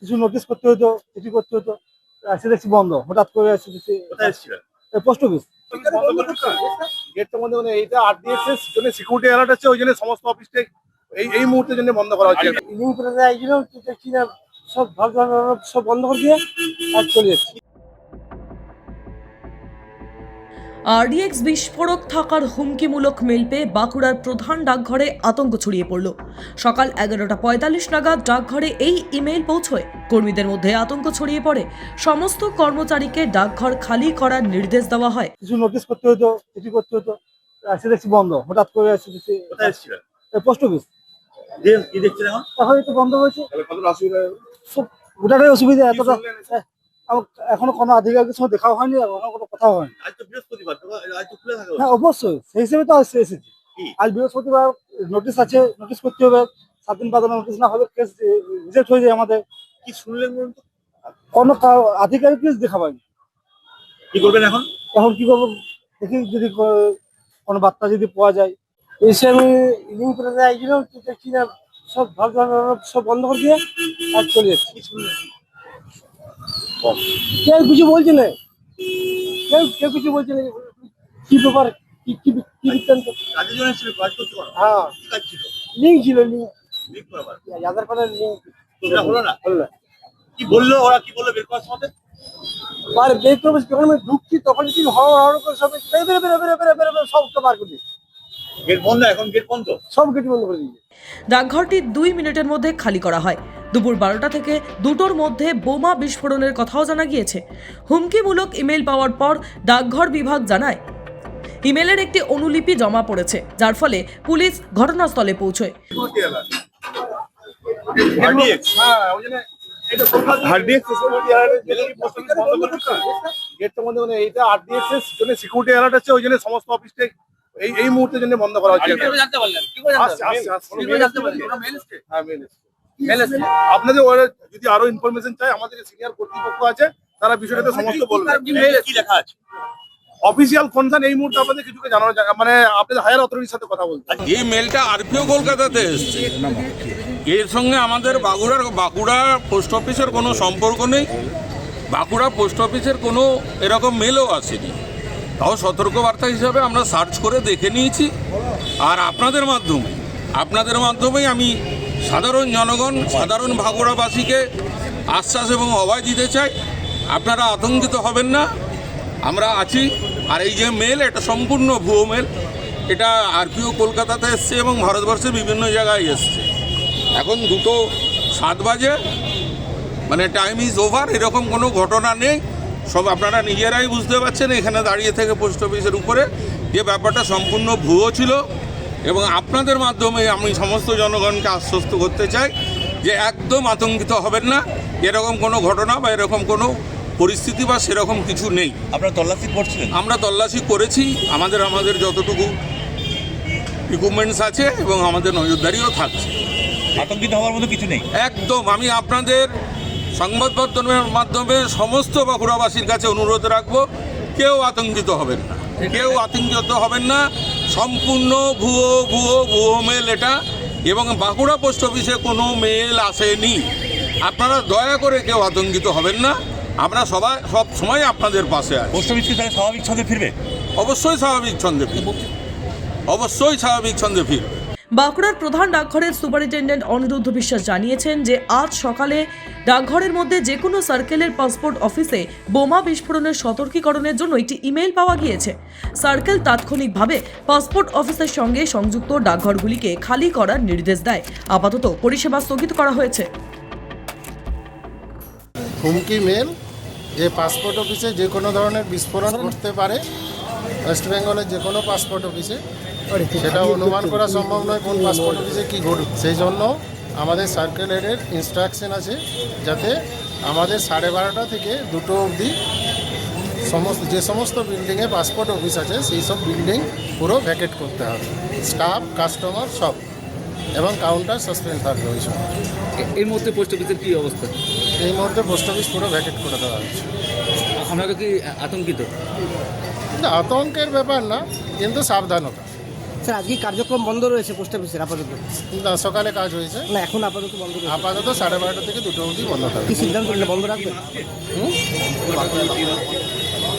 কিছু নোটিশ করতে হতো, চিঠি করতে হতো, সে দেখছি বন্ধ। হঠাৎ করে পোস্ট অফিস গেটটার মধ্যে মানে এইটা আরডিএক্স এর জন্য সিকিউরিটি অ্যালার্ট আছে, ওই জন্য সমস্ত অফিসটা এই মুহূর্তের জন্য বন্ধ করা হচ্ছে। লিঙ্ক করে দেয় এইগুলো দেখছি না, সব ভাগ সব বন্ধ করে দিয়ে আর চলে যাচ্ছি। আরডিএক্স বিস্ফোরক থাকার হুমকিমূলক মেল পেয়ে বাঁকুড়ার প্রধান ডাকঘরে আতঙ্ক ছড়িয়ে পড়ল। সকাল 11:45 নাগাদ ডাকঘরে এই ইমেল পৌঁছয়। কর্মীদের মধ্যে আতঙ্ক ছড়িয়ে পড়ে। সমস্ত কর্মচারীকে ডাকঘর খালি করার নির্দেশ দেওয়া হয়। কিছু নোটিশ করতে হতো, চিঠি করতে হতো, সে দেখছি বন্ধ। হঠাৎ করে পোস্ট অফিস এখন একটু বন্ধ হয়েছে। সব গোটাটাই অসুবিধা। এতটা এখনো কোনো আধিকারিকের সঙ্গে দেখাও হয়নি, এখনো কোনো কথাও হয়নি। হ্যাঁ অবশ্যই, সেই হিসেবে তো এসেছি। আজ বৃহস্পতিবার নোটিশ আছে, নোটিশ করতে হবে। 7 দিন বাদে নোটিশ না হলে কেস রিজেক্ট হয়ে যায় আমাদের। কি শুনলেন বলুন তো? কোনো আধিকারিক দেখা পাইনি। কি করবেন এখন? এখন কি করবো দেখি, যদি কোনো বার্তা যদি পাওয়া যায়। এসে আমি লিঙ্ক করে দেয় এইগুলো দেখছি না, সব ভাগ সব বন্ধ করে দিয়ে আর চলে যাচ্ছি। কেউ কিছু বলছে না, কেউ কিছু বলছে না। কি ব্যাপার, কি কি কি বৃত্তান্ত? কাজের জন্য ছিল, কাজ করতে পারো? হ্যাঁ কি কাজ ছিল? লিঙ্ক ছিল, লিঙ্ক লিঙ্ক করাবার। আধার কার্ডের লিঙ্ক। সেটা হলো না? হলো না। কি বললো ওরা, কি বললো বের করার সময়? আর বের করবো যখন আমি ঢুকছি তখন কি হওয়ার করে সব বেরে বেরে বেরে বেরে বেরে বেরে সব বার করে দিয়েছে। গেট বন্ধ, এখন গেট বন্ধ, সব গেট বন্ধ করে দিয়েছে। ডাকঘরটি 2 মিনিটের মধ্যে খালি করা হয়। দুপুর 12টা থেকে 2টোর মধ্যে বোমা বিস্ফোরণের কথাও জানা গিয়েছে। হুমকিমূলক ইমেল পাওয়ার পর ডাকঘর বিভাগ জানায় ইমেলের একটি অনুলিপি জমা পড়েছে, যার ফলে পুলিশ ঘটনাস্থলে পৌঁছয়। গেটটার মধ্যে মানে এইটা আরডিএক্স এর জন্য সিকিউরিটি অ্যালার্ট আছে, ওই জন্য সমস্ত অফিসটা এই মুহূর্তের জন্য বন্ধ করা হচ্ছে। আপনাদের ওরা যদি আরো ইনফরমেশন চাই, আমাদের সিনিয়র কর্তৃপক্ষ আছে, তারা বিষয়টাতে সমস্ত বলবে। কি লেখা আছে? অফিসিয়াল কনসার্ন এই মুহূর্তে আপনাদের কিছুকে জানানো যায়, মানে আপনাদের হায়ার অথরিটির সাথে কথা বলতে। এই মেলটা আরপিও কলকাতাতে এসছে। এর সঙ্গে আমাদের বাঁকুড়া পোস্ট অফিসের কোনো সম্পর্ক নেই। বাঁকুড়া পোস্ট অফিসের কোনো এরকম মেলও আসেনি। তাও সতর্কবার্তা হিসাবে আমরা সার্চ করে দেখে নিয়েছি। আর আপনাদের মাধ্যমেই আমি সাধারণ জনগণ, সাধারণ বাঁকুড়াবাসীকে আশ্বাস এবং অভয় দিতে চাই, আপনারা আতঙ্কিত হবেন না, আমরা আছি। আর এই যে মেল, এটা সম্পূর্ণ ভুয়ো মেল। এটা আরপিও কলকাতাতে এসছে এবং ভারতবর্ষের বিভিন্ন জায়গায় এসছে। এখন 2:07 বাজে, মানে টাইম ইজ ওভার, এরকম কোনো ঘটনা নেই। সব আপনারা নিজেরাই বুঝতে পারছেন এখানে দাঁড়িয়ে থেকে পোস্ট অফিসের উপরে যে ব্যাপারটা সম্পূর্ণ ভুয়ো ছিল। এবং আপনাদের মাধ্যমে আমি সমস্ত জনগণকে আশ্বস্ত করতে চাই যে একদম আতঙ্কিত হবেন না। এরকম কোনো ঘটনা বা এরকম কোনো পরিস্থিতি বা সেরকম কিছু নেই। আপনারা তল্লাশি করছিলেন? আমরা তল্লাশি করেছি, আমাদের যতটুকু ইকুইপমেন্টস আছে এবং আমাদের নজরদারিও থাকছে। আতঙ্কিত হওয়ার মতো কিছু নেই একদম। আমি আপনাদের সংবাদ মাধ্যমে সমস্ত বাঁকুড়াবাসীর কাছে অনুরোধ রাখবো, কেউ আতঙ্কিত হবেন না, সম্পূর্ণ ভুয়ো মেল এটা। এবং বাঁকুড়া পোস্ট অফিসে কোনো মেল আসেনি। আপনারা দয়া করে কেউ আতঙ্কিত হবেন না, আমরা সব সময় আপনাদের পাশে আছি। পোস্ট অফিস কি তাহলে স্বাভাবিক ছন্দে ফিরবে? অবশ্যই স্বাভাবিক ছন্দে ফিরবে। বাঁকুড়ার প্রধান ডাকঘরের সুপারিনটেন্ডেন্ট অনিরুদ্ধ বিশ্বাস জানিয়েছেন যে আজ সকালে ডাকঘরের মধ্যে যে কোনো সার্কেলের পাসপোর্ট অফিসে বোমা বিস্ফোরণের সতর্কীকরণের জন্য একটি ইমেল পাওয়া গিয়েছে। সার্কেল তাৎক্ষণিকভাবে পাসপোর্ট অফিসের সঙ্গে সংযুক্ত ডাকঘরগুলিকে খালি করার নির্দেশ দেয়। আপাতত পরিষেবা স্থগিত করা হয়েছে। হুমকি মেল যে পাসপোর্ট অফিসে যে কোনো ধরনের বিস্ফোরণ ঘটতে পারে, ওয়েস্ট বেঙ্গলের যে কোনো পাসপোর্ট অফিসে, সেটা অনুমান করা সম্ভব নয় কোন পাসপোর্ট অফিসে কী ঘটবে। সেই জন্য আমাদের সার্কেল হেডের ইনস্ট্রাকশন আছে যাতে আমাদের 12:30 থেকে 2টো অবধি যে সমস্ত বিল্ডিংয়ে পাসপোর্ট অফিস আছে সেই সব বিল্ডিং পুরো ভ্যাকেট করতে হবে, স্টাফ, কাস্টমার সব, এবং কাউন্টার সাসপেন্ড থাকবে ওই সময়। এই মুহূর্তে পোস্ট অফিসের কী অবস্থা? এই মুহূর্তে পোস্ট অফিস পুরো ভ্যাকেট করে দেওয়া হয়েছে। আপনারা কি আতঙ্কিত? কিন্তু আতঙ্কের ব্যাপার না, কিন্তু সাবধানতা। স্যার আজকে কার্যক্রম বন্ধ রয়েছে পোস্ট অফিসের আপাতত, না, সকালে কাজ হয়েছে, না এখন আপাতত বন্ধ রয়েছে। আপাতত 12:30 থেকে 2টো অবধি বন্ধ থাকবে। কি সিদ্ধান্ত নিলে বন্ধ রাখবেন?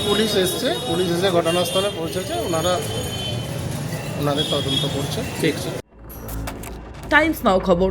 পুলিশ এসছে, পুলিশ এসে ঘটনাস্থলে পৌঁছেছে, ওনাদের তদন্ত করছে। ঠিক। টাইমস নাও খবর।